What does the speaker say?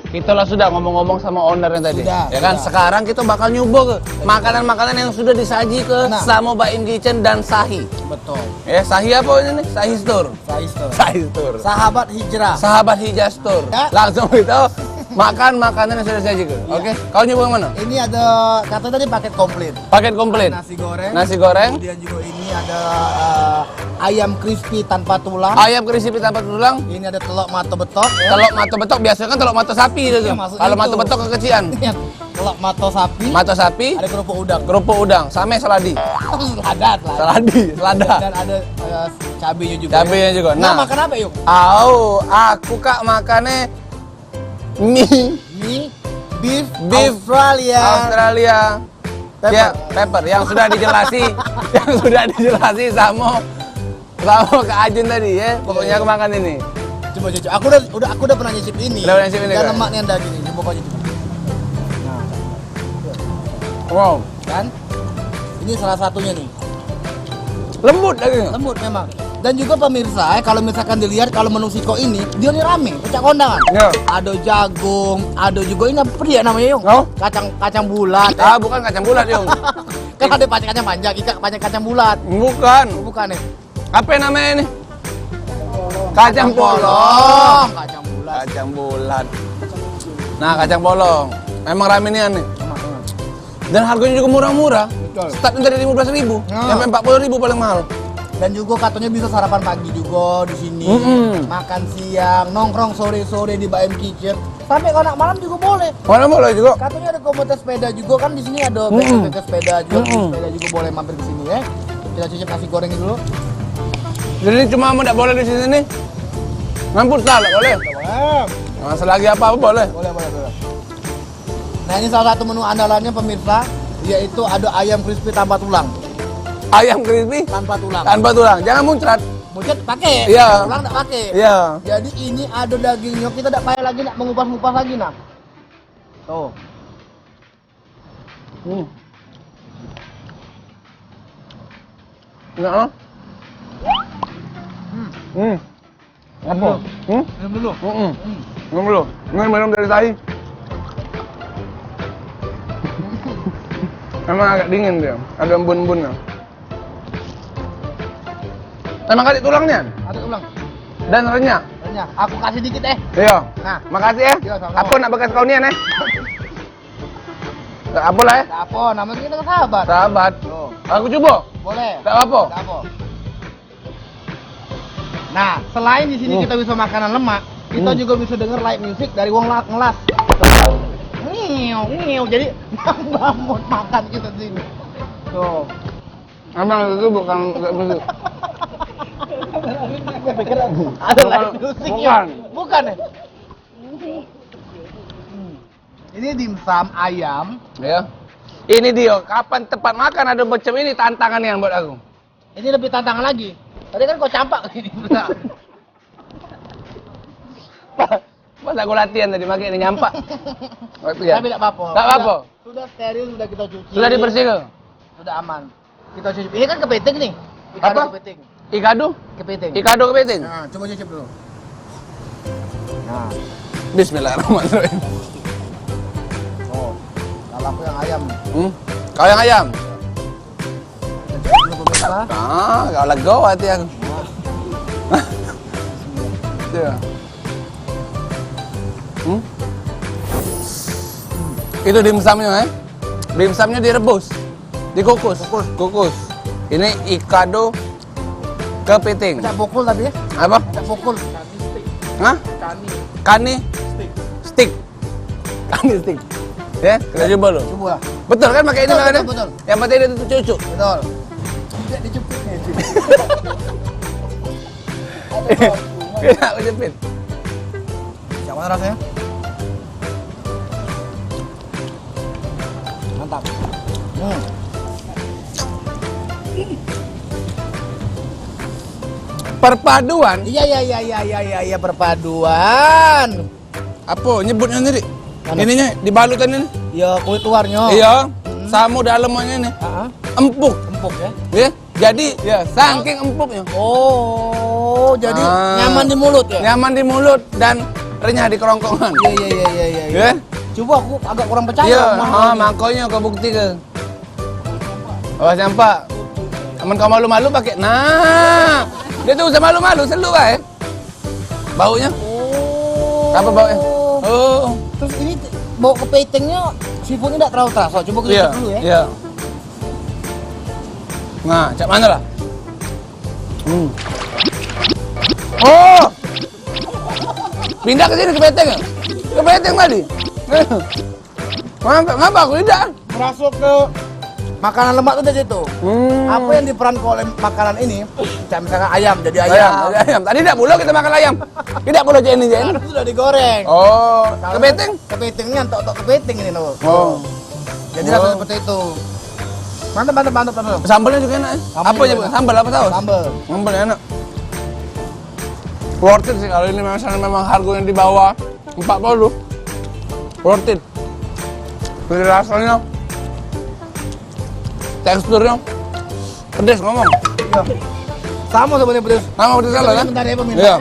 kita lah sudah ngomong-ngomong sama ownernya tadi. Sudah, ya kan? sudah. Sekarang kita bakal nyoba ke makanan-makanan yang sudah disaji ke Nah. Samo Baim Kitchen dan Sahi. Betul. Ya, Sahi apa ini nih? Sahi Store. Sahi Store. Sahabat hijrah. Sahabat Hijaz Store. Ya. Langsung kita makan makanan yang sudah disaji ke. Iya. Oke. Kau nyoba yang mana? Ini ada kata tadi paket komplit. Paket komplit. Nasi goreng. Nasi goreng. Kemudian juga ini ada ayam crispy tanpa tulang. Ayam crispy tanpa tulang. Ini ada telur mato betok. Ya. Telur mata betok biasanya kan telur mata sapi itu. Iya, maksudnya Kalau itu. mata betok kekecilan. Telur mato sapi. Mata sapi, Ada kerupuk udang. kerupuk udang, sama seladi. Ladat lah. Seladi, selada. Dan ada cabenya juga. Cabenya juga. Nah, Nah, makan apa yuk? aku kak makannya mie Mie beef, Beef Australia. Pepper. Ya, pepper yang sudah dijelasi, yang sudah dijelasi sama Kak Ajun tadi ya. Pokoknya aku makan ini. Coba. Aku udah pernah nyicip ini. Udah pernah nyicip ini, Dan kan? lemaknya yang daging ini. Coba aja. Nah, Wow, kan? Ini salah satunya nih. lembut dagingnya. Lembut memang. Dan juga pemirsa, kalau misalkan dilihat kalau menu Siko ini, dia nih rame, pecah kondangan. Ya. Ada jagung, ada juga ini apa dia namanya, Yung? Oh? Kacang bulat. Ah, bukan kacang bulat, Yung. Kan ada kacang panjang, banyak kacang bulat. Bukan. Bukan nih. Apa namanya ini? Kacang bolong. Kacang bulat. Kacang bulat. Nah, kacang bolong. Memang rame nih aneh. Dan harganya juga murah-murah. Betul. Startnya dari 15.000 Nah. sampai 40.000 paling mahal. Dan juga katanya bisa sarapan pagi juga di sini. Makan siang, nongkrong sore-sore di Baim Kitchen. Sampai kalau nak malam juga boleh. Mana boleh juga. Katanya ada komunitas sepeda juga kan di sini ada bengkel sepeda juga, sepeda juga boleh mampir ke sini ya. Kita cicip nasi goreng dulu. Jadi ini cuma tidak boleh di sini nih. Ngampur salah boleh. Boleh. Masa lagi apa boleh. Boleh. Nah, ini salah satu menu andalannya pemirsa, yaitu ada ayam crispy tanpa tulang. Ayam crispy Tanpa tulang. tanpa tulang. Jangan muncrat. Mungkin pakai, Iya. tulang enggak pakai. Iya. Jadi ini ada dagingnya, kita tidak payah lagi nak mengupas-ngupas lagi nak. Tuh. Enak ah. Apa? Ini dulu. Minum dulu. Minum dari tahi. Emang agak dingin dia. Ada embun-embunnya. Emang kasih tulangnya? Ada tulang. Dan renyah. Renyah. Aku kasih dikit Iya. Nah. Makasih ya. Iya, sama-sama. Apa nak bekas kau nian ya? Tak apa lah ya. Tak apa, namanya kita kan sahabat. Sahabat. Loh. Aku coba. Boleh. Tak apa. Tak apa. Nah, selain di sini kita bisa makanan lemak, kita juga bisa denger live music dari wong ngelas. Ngiu, jadi bangun makan kita di sini. Tuh. Emang itu bukan musik. Gue pikir ada live music ya. Bukan ya? Ini dimsum ayam. Ya. Ini dia. Kapan tepat makan ada macam ini tantangan yang buat aku. Ini lebih tantangan lagi. Tadi kan kau campak ini. Pas aku latihan tadi pakai ini nyampak. Ya. Tapi tidak apa-apa. Tak apa-apa. Sudah steril, sudah kita cuci. Sudah dibersihkan. Sudah aman. Kita cuci. Ini kan kepiting nih. Ikan Apa? kepiting. Ikadu? Kepiting. Ikadu kepiting. Nah, coba cicip dulu. Nah, Bismillahirrahmanirrahim. oh. Kalau aku yang ayam. Kau yang ayam? Kita cicip dulu pemirsa. Ah, kau legowo hati aku. Iya. Itu dimsumnya Dimsumnya direbus. Dikukus. Kukus. Ini ikado kepiting. Tidak pukul tapi ya? Apa? Tidak pukul. Hah? Kani? Stick. Kani stick. Ya, kita coba dulu. Coba lah. Betul kan pakai ini Betul, makannya? betul. Yang penting itu cucu. Betul. Tidak dicupit nih. Kita aku jepit. Yang mana rasanya? Mantap. Perpaduan. Iya perpaduan. Apa nyebutnya sendiri? Mana? Ininya dibalutan ini. Ya kulit luarnya. Iya. Samu dalamnya ini. Empuk. Empuk ya. Ya. Jadi ya saking empuknya. Oh, jadi Ah. nyaman di mulut ya? Nyaman di mulut dan renyah di kerongkongan. Iya. Ya? Coba aku agak kurang percaya. Iya, mahal ini. makanya kau bukti ke. Awas nampak. Aman kau malu-malu pakai. Nah, dia tuh usah malu-malu, selu bae. Baunya. Oh. Apa baunya? Oh. Terus ini bau kepitingnya seafoodnya tidak terlalu terasa. Coba kita Iya. cek dulu ya. Iya. Nah, cak mana lah? Oh. Pindah ke sini ke beteng ya? Ke beteng tadi. Ngapa aku tidak? Merasuk ke makanan lemak itu dari situ. Apa yang diperankan oleh makanan ini? Kayak misalkan ayam, jadi ayam. Ayam. Tadi tidak boleh kita makan ayam. Tidak boleh jadi ini. Karena sudah digoreng. Oh, kepiting? Kepitingnya untuk kepiting ini loh. Oh. Jadi rasanya seperti itu. Mantap. Sambalnya juga enak. Sambal Apa juga ya? enak. Sambal apa tahu? Sambal. Sambalnya enak. Worth it sih kalau ini memang harganya di bawah 40. Worth it. Dari rasanya, teksturnya, pedes ngomong. Iya. Sama sebenarnya pedes. Nama pedes kalau kan? Bentar ya pemirsa. Iya.